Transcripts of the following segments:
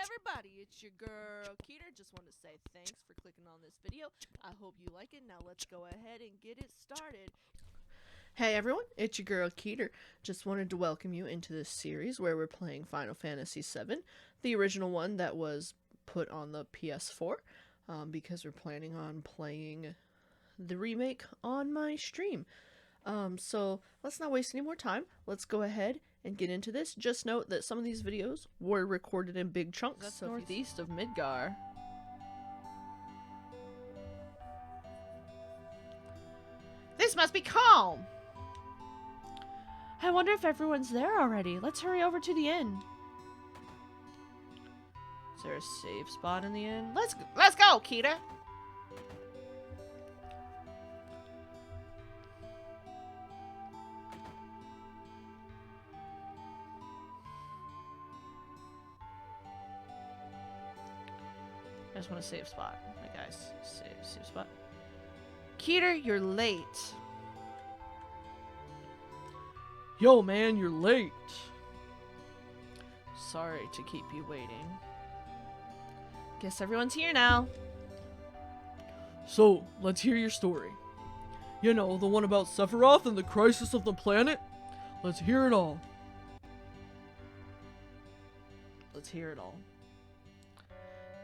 everybody, it's your girl Keeter. Just want to say thanks for clicking on this video. I hope you like it. Now let's go ahead and get it started. Hey everyone, it's your girl Keeter. Just wanted to welcome you into this series where we're playing Final Fantasy VII, the original one that was put on the PS4, because we're planning on playing the remake on my stream. So let's not waste any more time. Let's go ahead and get into this. Just note that some of these videos were recorded in big chunks. That's northeast of Midgar. This must be calm! I wonder if everyone's there already. Let's hurry over to the inn. Is there a safe spot in the inn? Let's go, Keeter! I just want a safe spot. Hey guys, safe spot. Keeter, you're late. Yo, man, you're late. Sorry to keep you waiting. Guess everyone's here now. So, let's hear your story. You know, the one about Sephiroth and the crisis of the planet? Let's hear it all. Let's hear it all.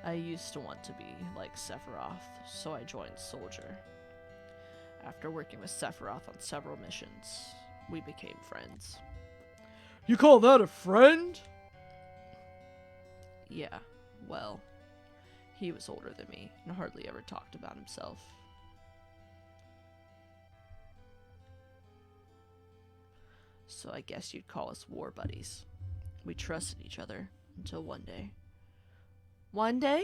I used to want to be like Sephiroth, so I joined Soldier. After working with Sephiroth on several missions, we became friends. You call that a friend? Yeah, well, he was older than me and hardly ever talked about himself. So I guess you'd call us war buddies. We trusted each other until one day. One day?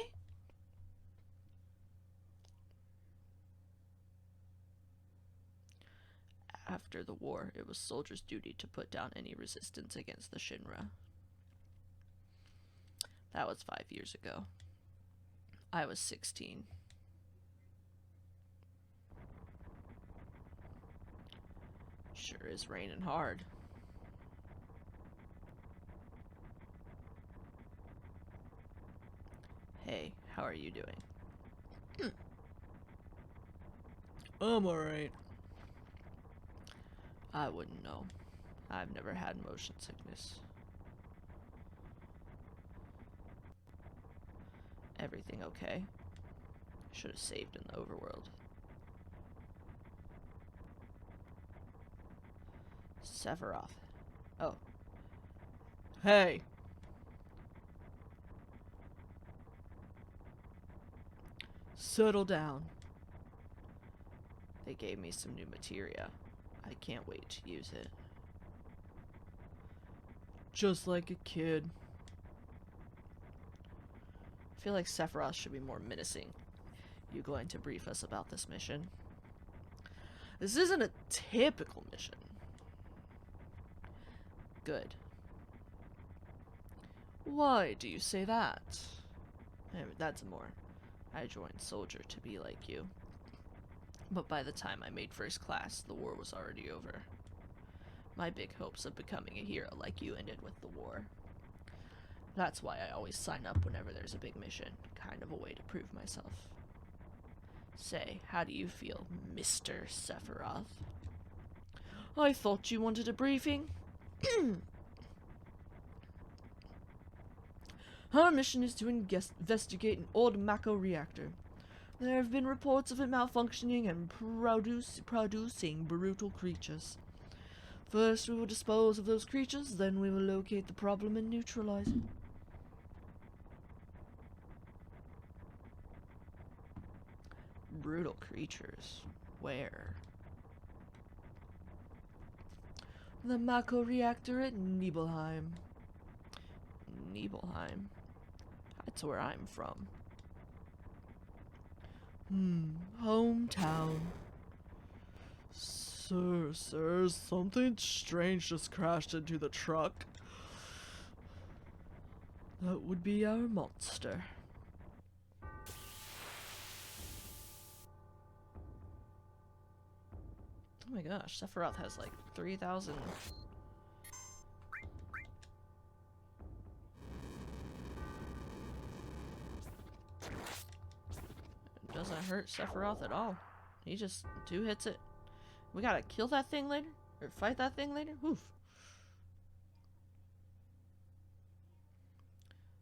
After the war, it was Soldier's duty to put down any resistance against the Shinra. That was 5 years ago. I was 16. Sure is raining hard. Hey, how are you doing? I'm alright. I wouldn't know. I've never had motion sickness. Everything okay? Should have saved in the overworld. Sephiroth. Oh. Hey. Settle down. They gave me some new materia. I can't wait to use it. Just like a kid. I feel like Sephiroth should be more menacing. You going to brief us about this mission? This isn't a typical mission. Good. Why do you say that? That's more. I joined Soldier to be like you. But by the time I made first class, the war was already over. My big hopes of becoming a hero like you ended with the war. That's why I always sign up whenever there's a big mission, kind of a way to prove myself. Say, how do you feel, Mr. Sephiroth? I thought you wanted a briefing. Our mission is to investigate an old Mako reactor. There have been reports of it malfunctioning and producing brutal creatures. First, we will dispose of those creatures, then we will locate the problem and neutralize it. Brutal creatures? Where? The Mako reactor at Nibelheim. Nibelheim? That's where I'm from. Hometown. Sir, something strange just crashed into the truck. That would be our monster. Oh my gosh, Sephiroth has like 3,000. doesn't hurt Sephiroth at all. He just two-hits it. We gotta kill that thing later? Or fight that thing later? Oof.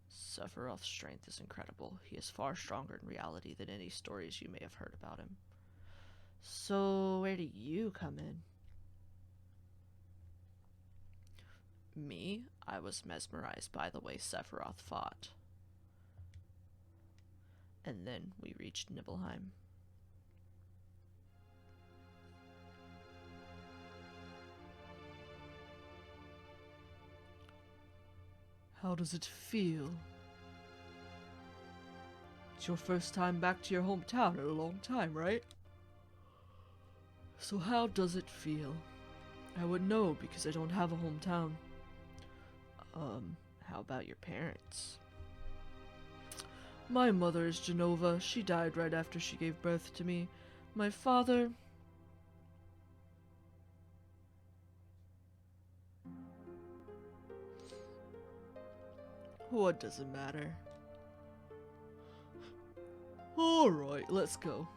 Sephiroth's strength is incredible. He is far stronger in reality than any stories you may have heard about him. So, where do you come in? Me? I was mesmerized by the way Sephiroth fought. And then we reached Nibelheim. How does it feel? It's your first time back to your hometown in a long time, right? So how does it feel? I would know because I don't have a hometown. How about your parents? My mother is Genova. She died right after she gave birth to me. My father... What does it matter? Alright, let's go.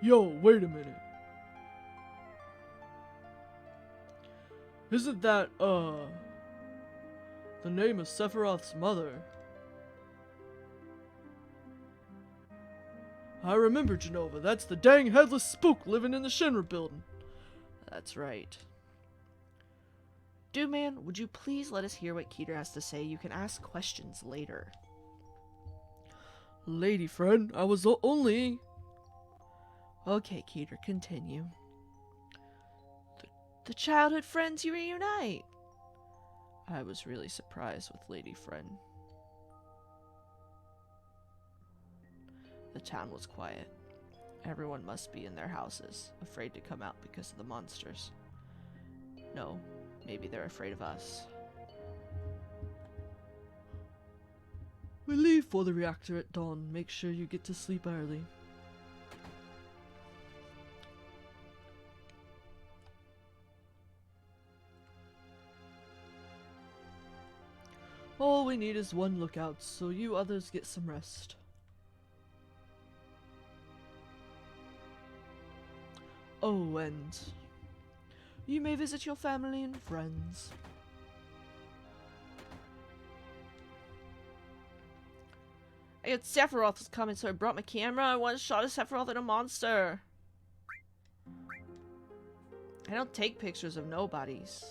Yo, wait a minute. Isn't that, the name of Sephiroth's mother? I remember Genova. That's the dang headless spook living in the Shinra building. That's right. Dude man, would you please let us hear what Keeter has to say? You can ask questions later. Lady friend, I was only... Okay, Keeter, continue. The childhood friends you reunite. I was really surprised with Lady Friend. The town was quiet. Everyone must be in their houses, afraid to come out because of the monsters. No, maybe they're afraid of us. We leave for the reactor at dawn. Make sure you get to sleep early. All we need is one lookout, so you others get some rest. Oh, and you may visit your family and friends. I heard Sephiroth was coming, so I brought my camera. I one shot of Sephiroth and a monster. I don't take pictures of nobodies.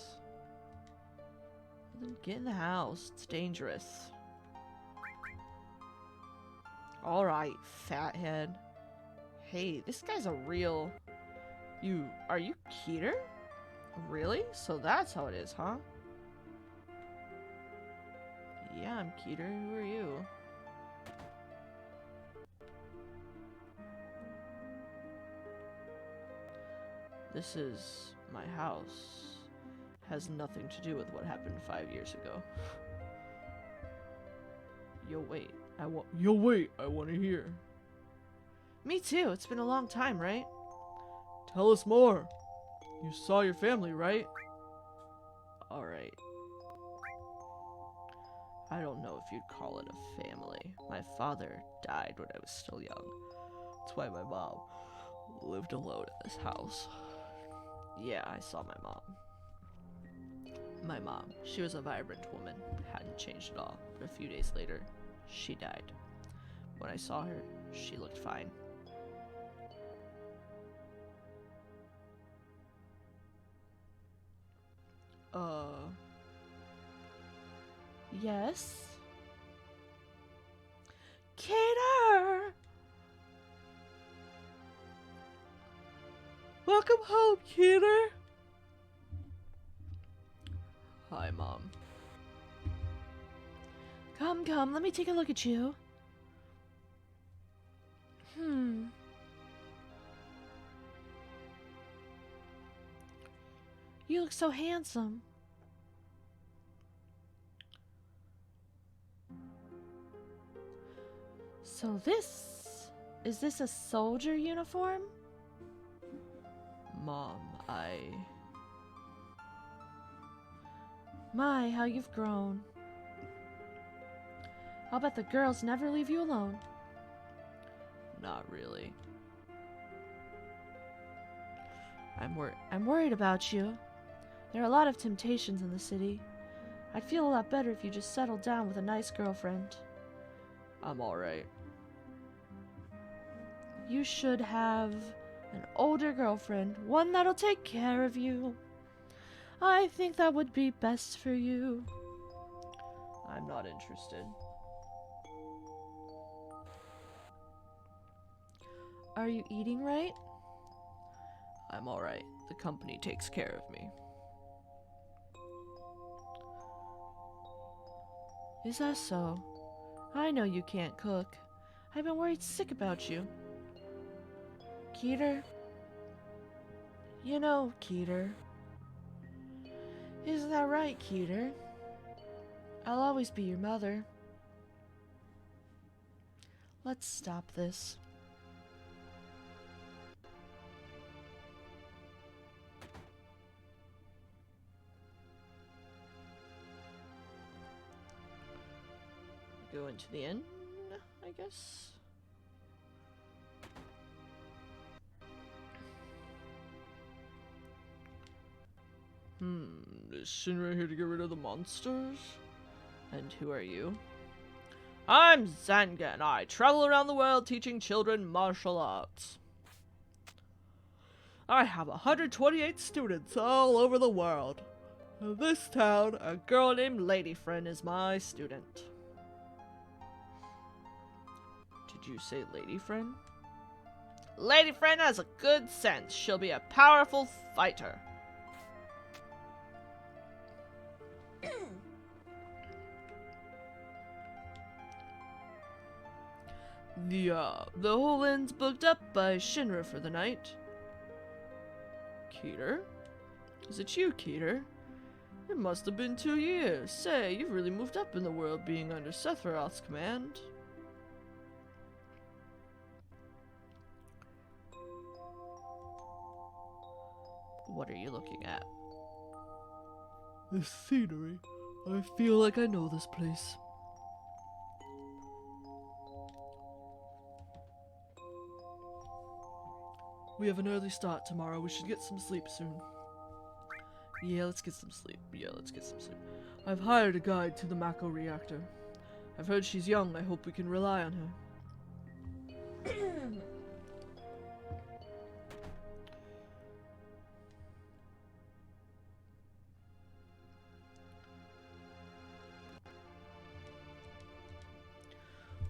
Then get in the house. It's dangerous. Alright, fathead. Hey, this guy's a real... Are you Keeter? Really? So that's how it is, huh? Yeah, I'm Keeter. Who are you? This is my house. Has nothing to do with what happened 5 years ago. Yo, wait. I want to hear. Me too. It's been a long time, right? Tell us more. You saw your family, right? Alright. I don't know if you'd call it a family. My father died when I was still young. That's why my mom lived alone in this house. Yeah, I saw my mom. My mom, she was a vibrant woman, hadn't changed at all, but a few days later, she died. When I saw her, she looked fine. Yes? Keeter! Welcome home, Keeter! Hi, Mom. Come, let me take a look at you. You look so handsome. So is this a soldier uniform? Mom, My, how you've grown. I'll bet the girls never leave you alone. Not really. I'm worried about you. There are a lot of temptations in the city. I'd feel a lot better if you just settled down with a nice girlfriend. I'm alright. You should have an older girlfriend, one that'll take care of you. I think that would be best for you. I'm not interested. Are you eating right? I'm alright. The company takes care of me. Is that so? I know you can't cook. I've been worried sick about you. Keeter? You know, Keeter. Isn't that right, Keeter? I'll always be your mother. Let's stop this. Go into the inn, I guess. Is Shinra here to get rid of the monsters? And who are you? I'm Zanga, and I travel around the world teaching children martial arts. I have 128 students all over the world. In this town, a girl named Lady Friend is my student. Did you say Lady Friend? Lady Friend has a good sense. She'll be a powerful fighter. The whole inn's booked up by Shinra for the night. Keeter? Is it you, Keeter? It must have been 2 years. Say, you've really moved up in the world being under Sephiroth's command. What are you looking at? This scenery. I feel like I know this place. We have an early start tomorrow. We should get some sleep soon. Yeah, let's get some sleep. I've hired a guide to the Mako reactor. I've heard she's young. I hope we can rely on her.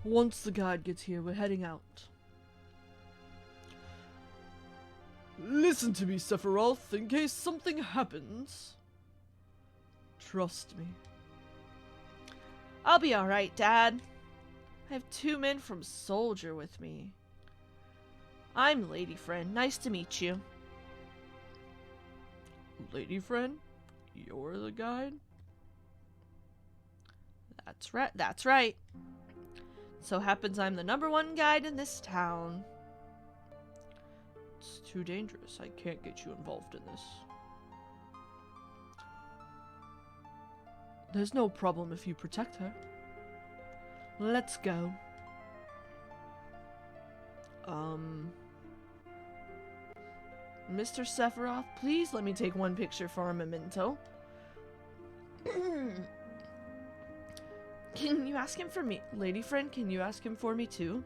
Once the guide gets here, we're heading out. Listen to me, Sephiroth, in case something happens. Trust me. I'll be alright, Dad. I have 2 men from Soldier with me. I'm Lady Friend. Nice to meet you. Lady Friend? You're the guide? That's right. So happens I'm the #1 guide in this town. It's too dangerous. I can't get you involved in this. There's no problem if you protect her. Let's go. Mr. Sephiroth, please let me take one picture for a memento. Can you ask him for me? Lady Friend, can you ask him for me too?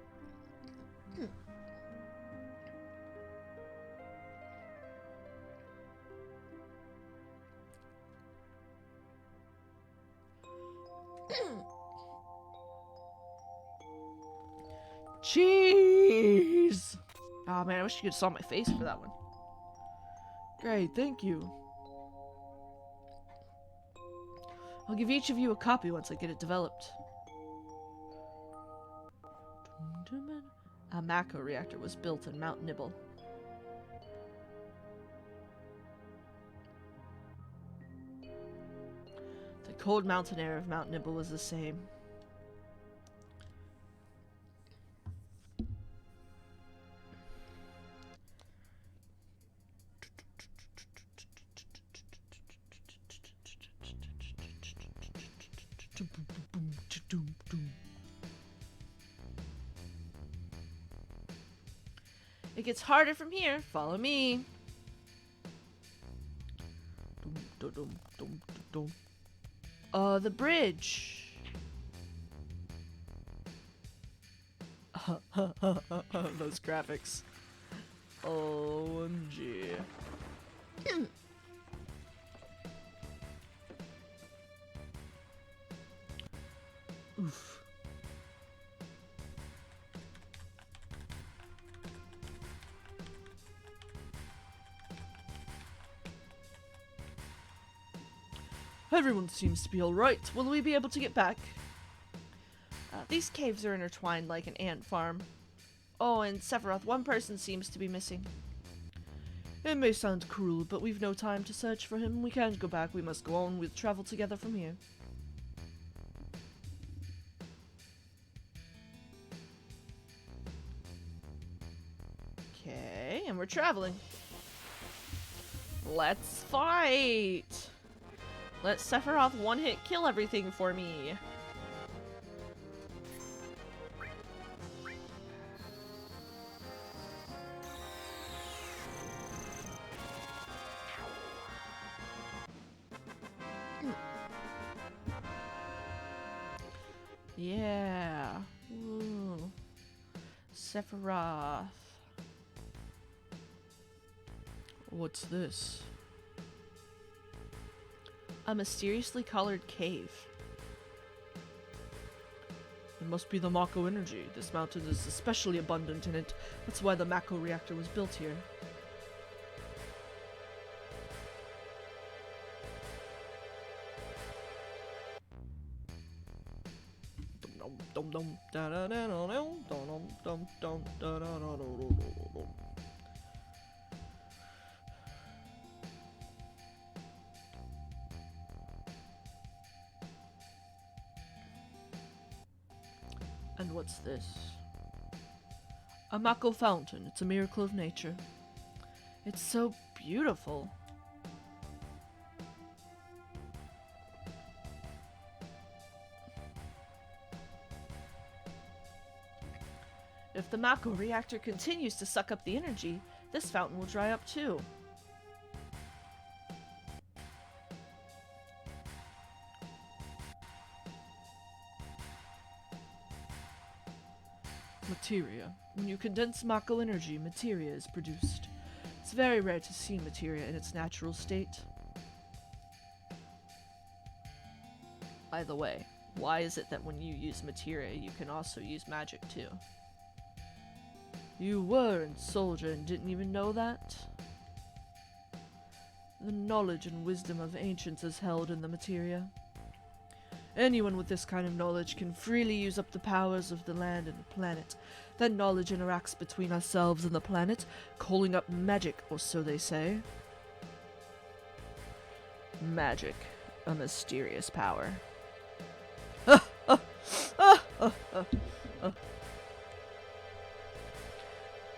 Jeez! Oh man, I wish you could have saw my face for that one. Great, thank you. I'll give each of you a copy once I get it developed. A Mako reactor was built in Mount Nibel. The cold mountain air of Mount Nibel was the same. It gets harder from here. Follow me. The bridge. Those graphics. OMG. Oof. Everyone seems to be alright. Will we be able to get back? These caves are intertwined like an ant farm. Oh, and Sephiroth, one person seems to be missing. It may sound cruel, but we've no time to search for him. We can't go back. We must go on. We'll travel together from here. Okay, and we're traveling. Let's fight! Let Sephiroth one-hit kill everything for me. Yeah. Ooh. Sephiroth. What's this? A mysteriously colored cave. It must be the Mako energy. This mountain is especially abundant in it. That's why the Mako reactor was built here. And what's this? A Mako fountain. It's a miracle of nature. It's so beautiful. If the Mako reactor continues to suck up the energy, this fountain will dry up too. Materia. When you condense Mako energy, materia is produced. It's very rare to see materia in its natural state. By the way, why is it that when you use materia, you can also use magic too? You weren't soldier and didn't even know that? The knowledge and wisdom of ancients is held in the materia. Anyone with this kind of knowledge can freely use up the powers of the land and the planet. That knowledge interacts between ourselves and the planet, calling up magic, or so they say. Magic, a mysterious power.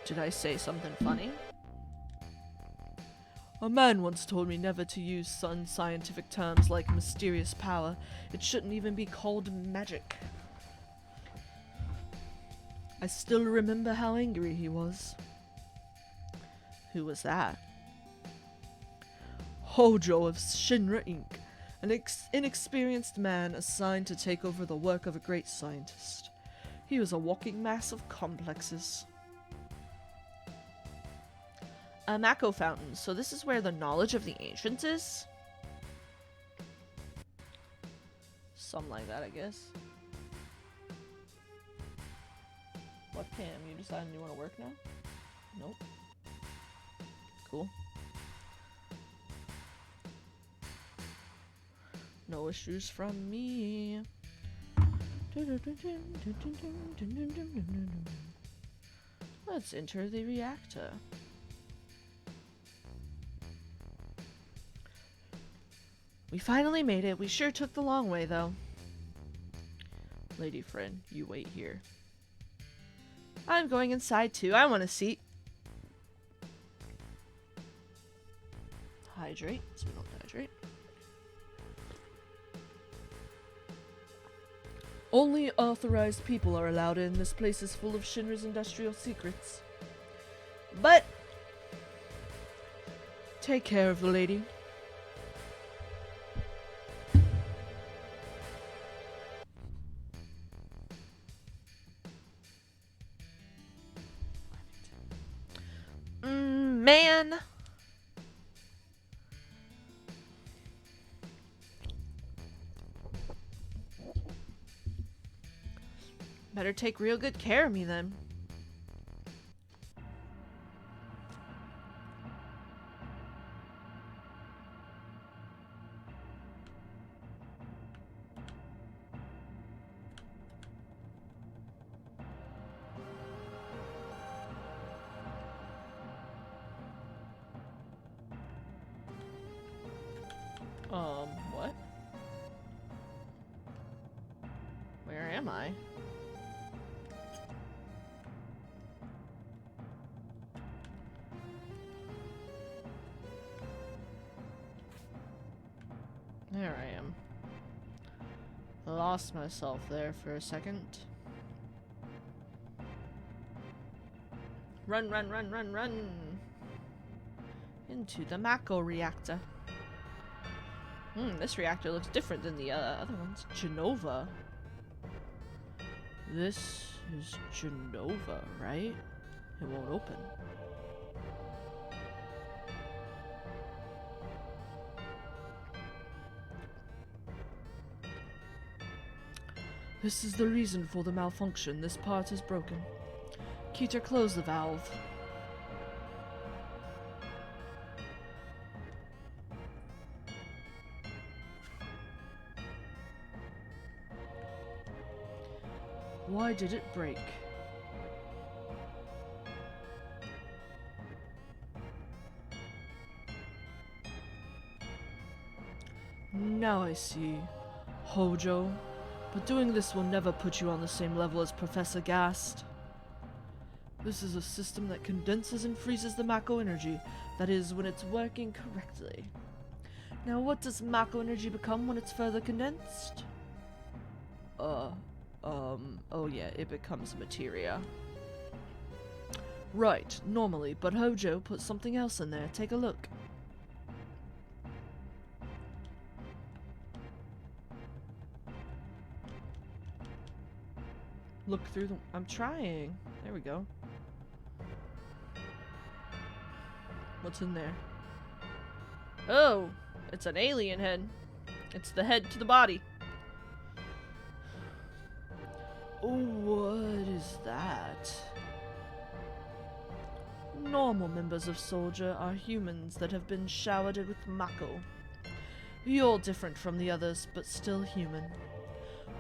Did I say something funny? A man once told me never to use unscientific terms like mysterious power. It shouldn't even be called magic. I still remember how angry he was. Who was that? Hojo of Shinra Inc., an inexperienced man assigned to take over the work of a great scientist. He was a walking mass of complexes. A Mako fountain, so this is where the knowledge of the ancients is? Something like that, I guess. What, Cam? You deciding you want to work now? Nope. Cool. No issues from me. Let's enter the reactor. We finally made it. We sure took the long way, though. Lady friend, you wait here. I'm going inside, too. I want a seat. Hydrate, so we don't dehydrate. Only authorized people are allowed in. This place is full of Shinra's industrial secrets. But take care of the lady. Man. Better take real good care of me then. What? Where am I? There I am. I lost myself there for a second. Run, run, run, run, run! Into the Mako reactor. This reactor looks different than the other ones. Genova. This is Genova, right? It won't open. This is the reason for the malfunction. This part is broken. Keeter, close the valve. Why did it break? Now I see. Hojo. But doing this will never put you on the same level as Professor Gast. This is a system that condenses and freezes the Mako energy. That is, when it's working correctly. Now what does Mako energy become when it's further condensed? Oh yeah, it becomes materia. Right, normally, but Hojo put something else in there. Take a look. Look through the... I'm trying. There we go. What's in there? Oh! It's an alien head. It's the head to the body. What is that? Normal members of Soldier are humans that have been showered with Mako. You're different from the others, but still human.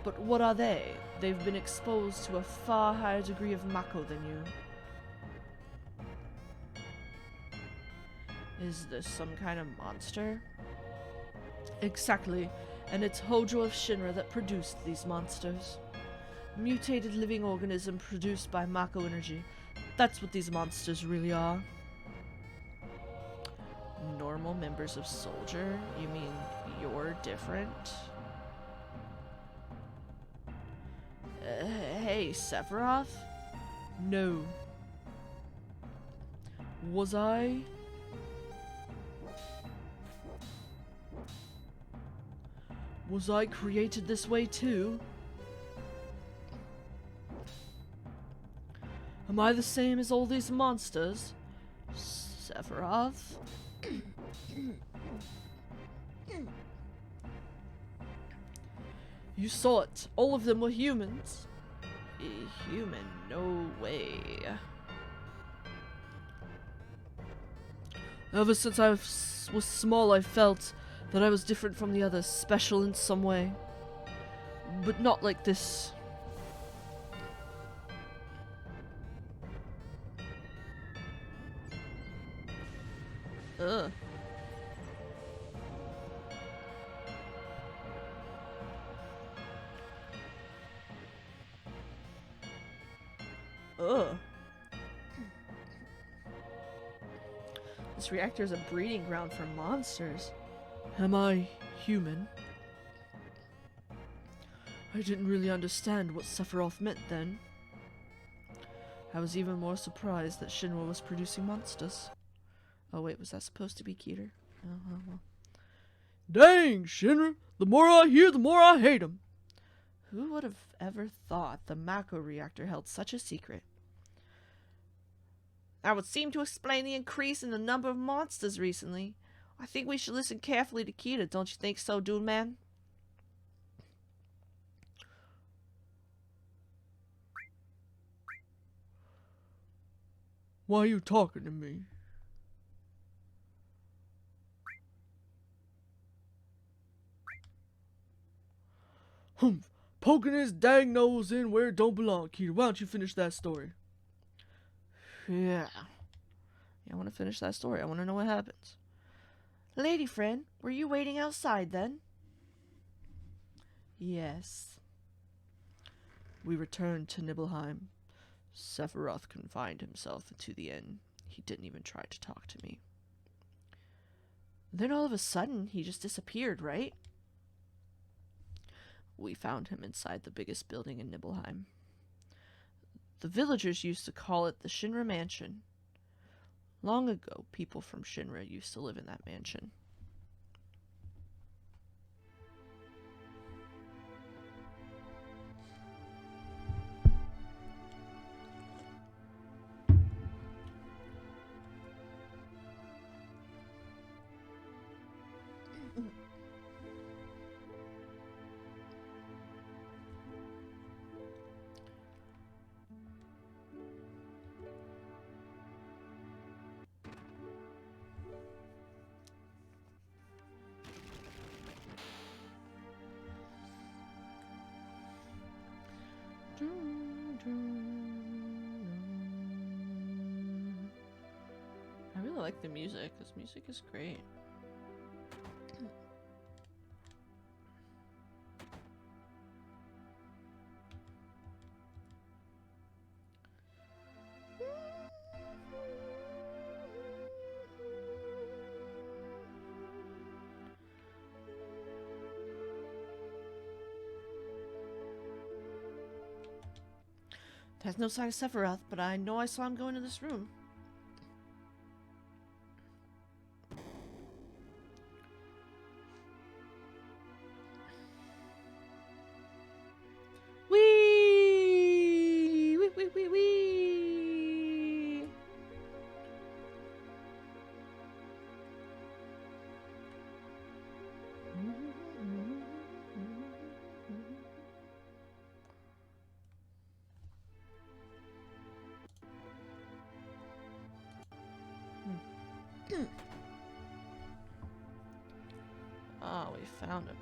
But what are they? They've been exposed to a far higher degree of Mako than you. Is this some kind of monster? Exactly, and it's Hojo of Shinra that produced these monsters. Mutated living organism produced by Mako energy. That's what these monsters really are. Normal members of Soldier? You mean you're different? Hey, Sephiroth? No. Was I? Was I created this way too? Am I the same as all these monsters? Sephiroth? You saw it. All of them were humans. A human? No way. Ever since I was small, I felt that I was different from the others, special in some way. But not like this. Ugh. Ugh. This reactor is a breeding ground for monsters. Am I human? I didn't really understand what Sephiroth meant then. I was even more surprised that Shinra was producing monsters. Oh wait, was that supposed to be Keeter? Well. Dang, Shinra! The more I hear, the more I hate him! Who would have ever thought the Mako reactor held such a secret? That would seem to explain the increase in the number of monsters recently. I think we should listen carefully to Keeter, don't you think so, dude man? Why are you talking to me? Humph! Poking his dang nose in where it don't belong, Keeter. Why don't you finish that story? Yeah, I want to finish that story. I want to know what happens. Lady friend, were you waiting outside then? Yes. We returned to Nibelheim. Sephiroth confined himself to the inn. He didn't even try to talk to me. Then all of a sudden, he just disappeared, right? We found him inside the biggest building in Nibelheim. The villagers used to call it the Shinra Mansion. Long ago, people from Shinra used to live in that mansion. I really like the music. This music is great. There's no sign of Sephiroth, but I know I saw him go into this room. Wee! Wee, wee, wee, wee! Ah, we found him.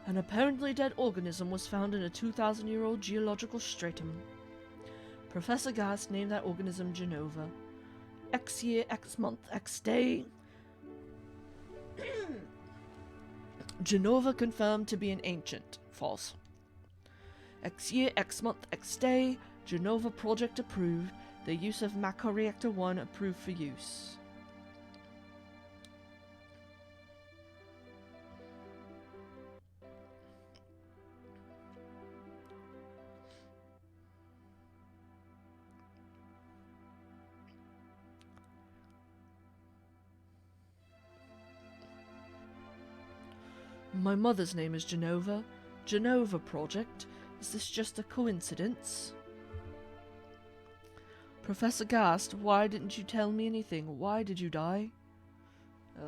An apparently dead organism was found in a 2,000-year-old geological stratum. Professor Gast named that organism Genova. X year, X month, X day. Genova confirmed to be an ancient. False. X year, X month, X day. Genova project approved. The use of Mako Reactor 1 approved for use. My mother's name is Genova. Genova Project. Is this just a coincidence? Professor Gast, why didn't you tell me anything? Why did you die?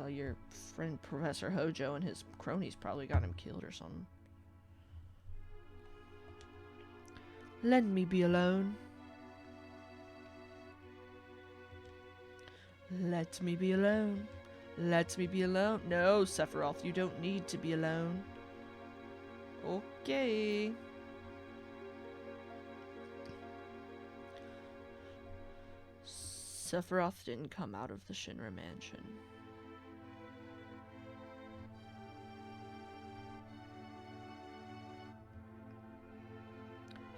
Your friend Professor Hojo and his cronies probably got him killed or something. Let me be alone. Let me be alone. Let me be alone. No, Sephiroth, you don't need to be alone. Okay. Sephiroth didn't come out of the Shinra Mansion.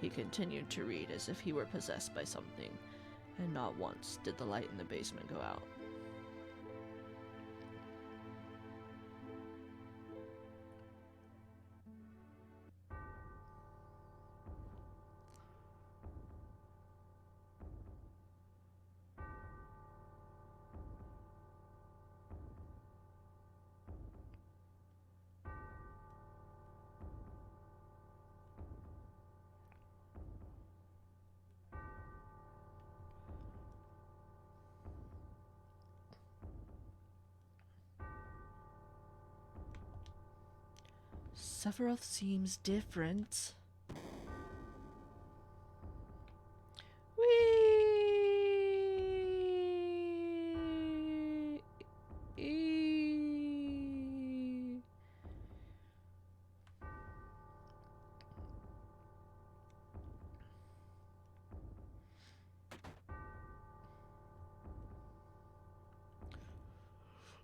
He continued to read as if he were possessed by something, and not once did the light in the basement go out. Sephiroth seems different. Whee!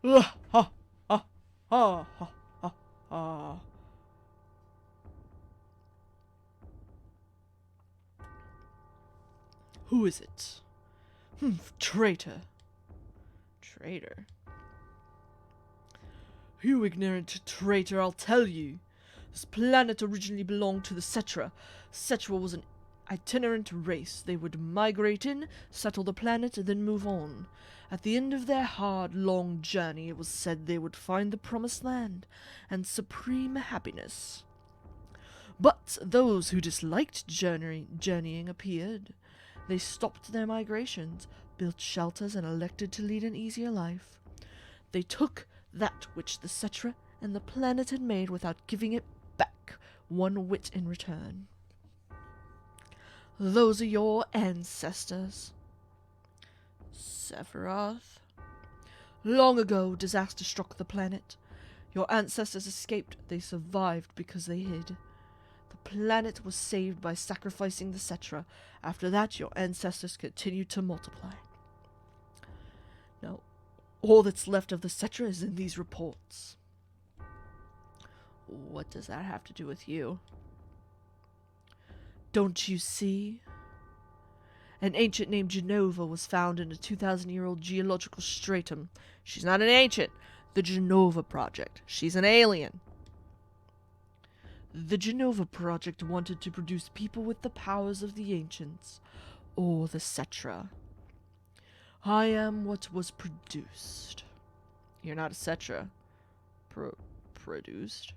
Ha ha ha ha ha ha. Who is it? Traitor. Traitor? You ignorant traitor, I'll tell you. This planet originally belonged to the Cetra. Cetra was an itinerant race. They would migrate in, settle the planet, and then move on. At the end of their hard, long journey, it was said they would find the promised land and supreme happiness. But those who disliked journeying appeared. They stopped their migrations, built shelters, and elected to lead an easier life. They took that which the Cetra and the planet had made without giving it back one whit in return. Those are your ancestors. Sephiroth. Long ago, disaster struck the planet. Your ancestors escaped. They survived because they hid. The planet was saved by sacrificing the Cetra. After that, your ancestors continued to multiply. Now, all that's left of the Cetra is in these reports. What does that have to do with you? Don't you see? An ancient named Genova was found in a 2,000-year-old geological stratum. She's not an ancient. The Genova Project. She's an alien. The Genova Project wanted to produce people with the powers of the ancients, or the Cetra. I am what was produced. You're not a Cetra. Produced?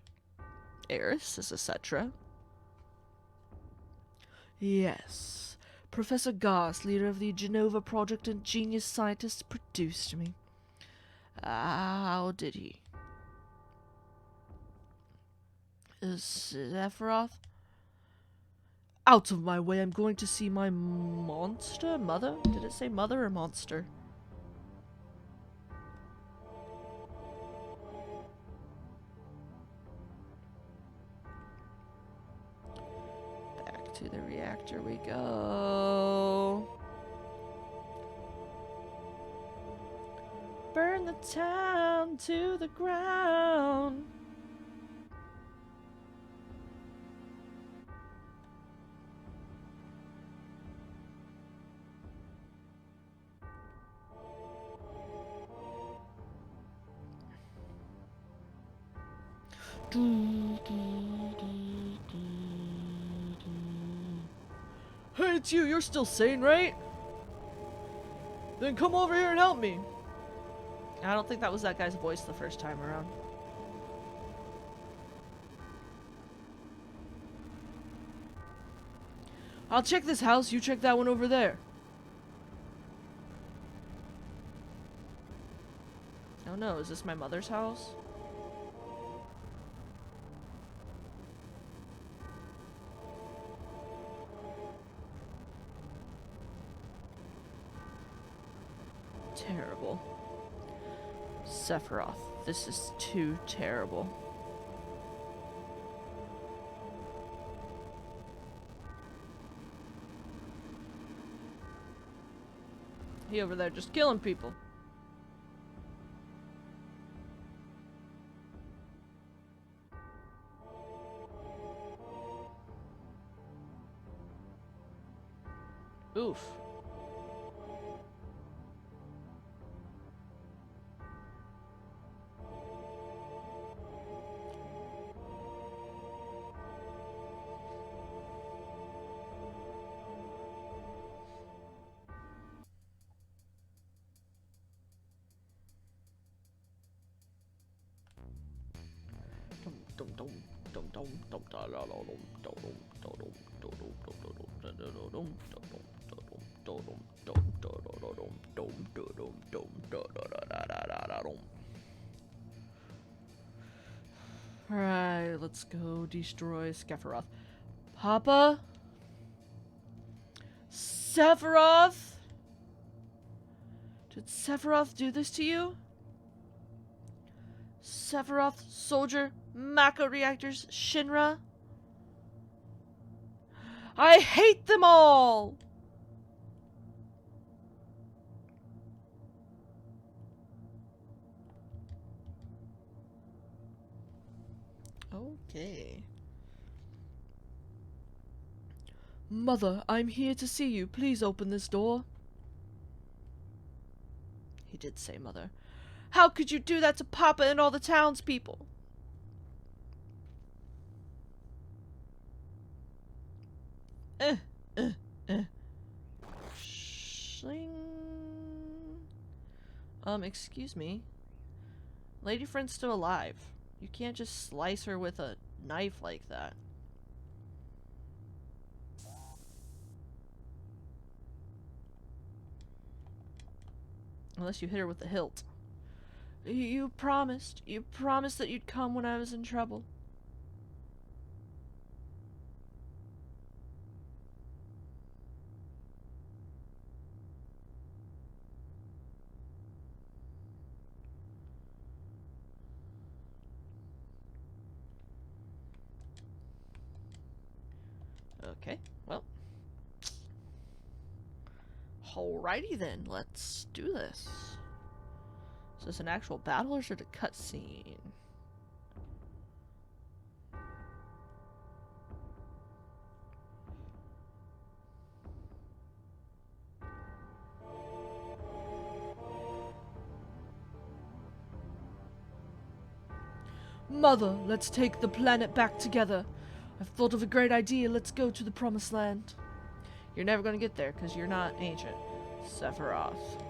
Eris is a Cetra. Yes. Professor Gars, leader of the Genova Project and genius scientist, produced me. How did he? Sephiroth? Out of my way, I'm going to see my monster? Mother? Did it say mother or monster? Back to the reactor we go. Burn the town to the ground. Hey, it's you. You're still sane, right? Then come over here and help me. I don't think that was that guy's voice the first time around. I'll check this house. You check that one over there. Oh no, is this my mother's house? Terrible. Sephiroth, this is too terrible. He over there just killing people. Oof. Alright, let's go destroy Sephiroth. Papa? Sephiroth? Did Sephiroth do this to you? Sephiroth, Soldier, Mako Reactors, Shinra? I hate them all! Okay. Mother, I'm here to see you. Please open this door. He did say mother. How could you do that to Papa and all the townspeople? Shling. Excuse me. Lady friend's still alive. You can't just slice her with a knife like that. Unless you hit her with the hilt. You promised that you'd come when I was in trouble. Okay, well. Alrighty then, let's do this. Is this an actual battle or is it a cutscene? Mother, let's take the planet back together. I've thought of a great idea. Let's go to the promised land. You're never gonna get there because you're not ancient. Sephiroth.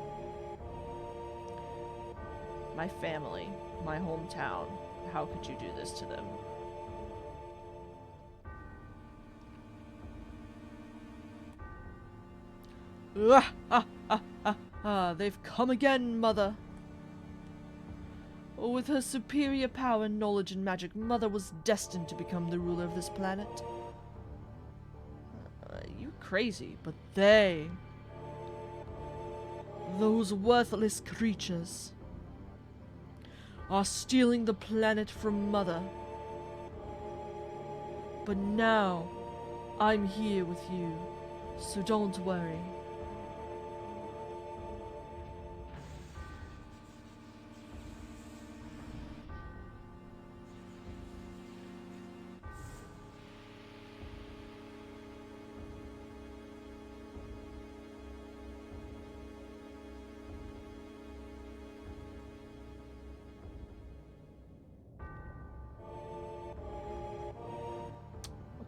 My family. My hometown. How could you do this to them? They've come again, Mother. With her superior power, knowledge, and magic, Mother was destined to become the ruler of this planet. You crazy, but they... those worthless creatures are stealing the planet from Mother. But now, I'm here with you, so don't worry.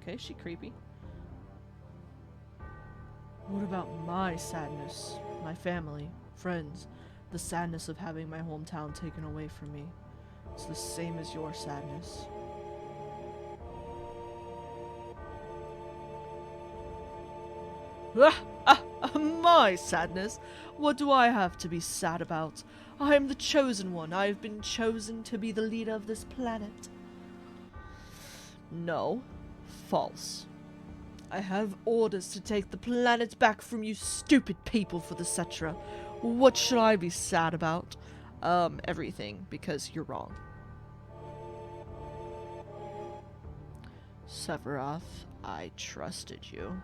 Okay, she creepy. What about my sadness? My family, friends, the sadness of having my hometown taken away from me. It's the same as your sadness. My sadness? What do I have to be sad about? I am the chosen one. I have been chosen to be the leader of this planet. No. False. I have orders to take the planet back from you stupid people for the Cetra. What should I be sad about? Everything, because you're wrong. Sephiroth, I trusted you.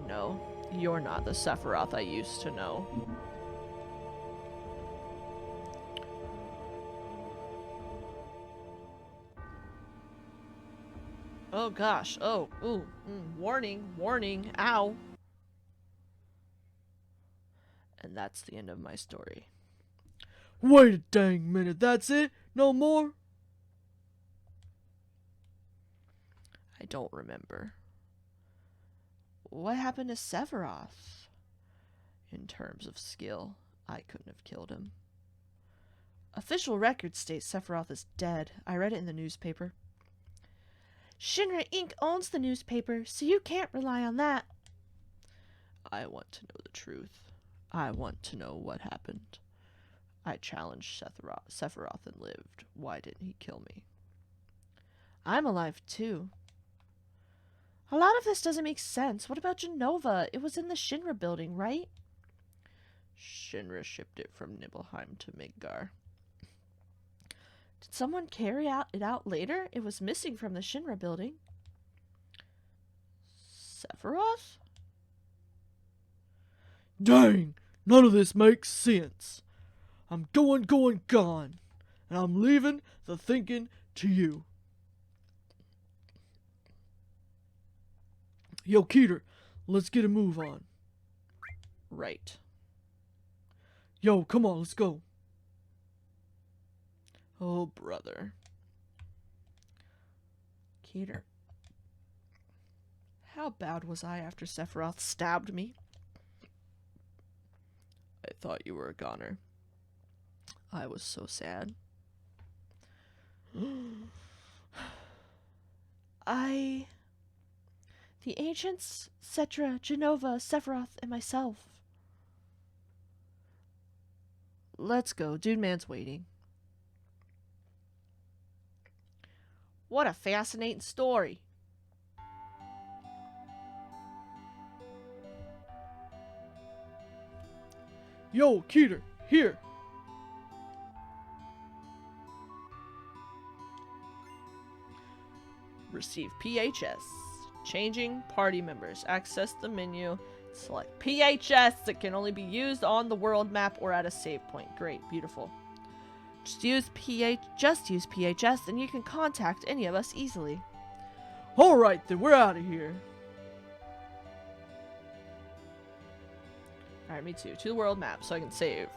No, you're not the Sephiroth I used to know. Oh gosh, oh, ooh, warning, warning, ow. And that's the end of my story. Wait a dang minute, that's it? No more? I don't remember. What happened to Sephiroth? In terms of skill, I couldn't have killed him. Official records state Sephiroth is dead. I read it in the newspaper. Shinra Inc. owns the newspaper, so you can't rely on that. I want to know the truth. I want to know what happened. I challenged Sephiroth and lived. Why didn't he kill me? I'm alive too. A lot of this doesn't make sense. What about Genova? It was in the Shinra building, right? Shinra shipped it from Nibelheim to Midgar. Did someone carry it out later? It was missing from the Shinra building. Sephiroth? Dang! None of this makes sense. I'm gone. And I'm leaving the thinking to you. Yo, Keeter, let's get a move on. Right. Yo, come on, let's go. Oh, brother. Keeter. How bad was I after Sephiroth stabbed me? I thought you were a goner. I was so sad. The ancients, Cetra, Genova, Sephiroth, and myself. Let's go. Dude man's waiting. What a fascinating story. Yo, Keeter, here. Receive PHS. Changing party members. Access the menu. Select PHS. It can only be used on the world map or at a save point. Great, beautiful. Just use PHS and you can contact any of us easily. Alright then, we're out of here. Alright, me too. To the world map so I can save.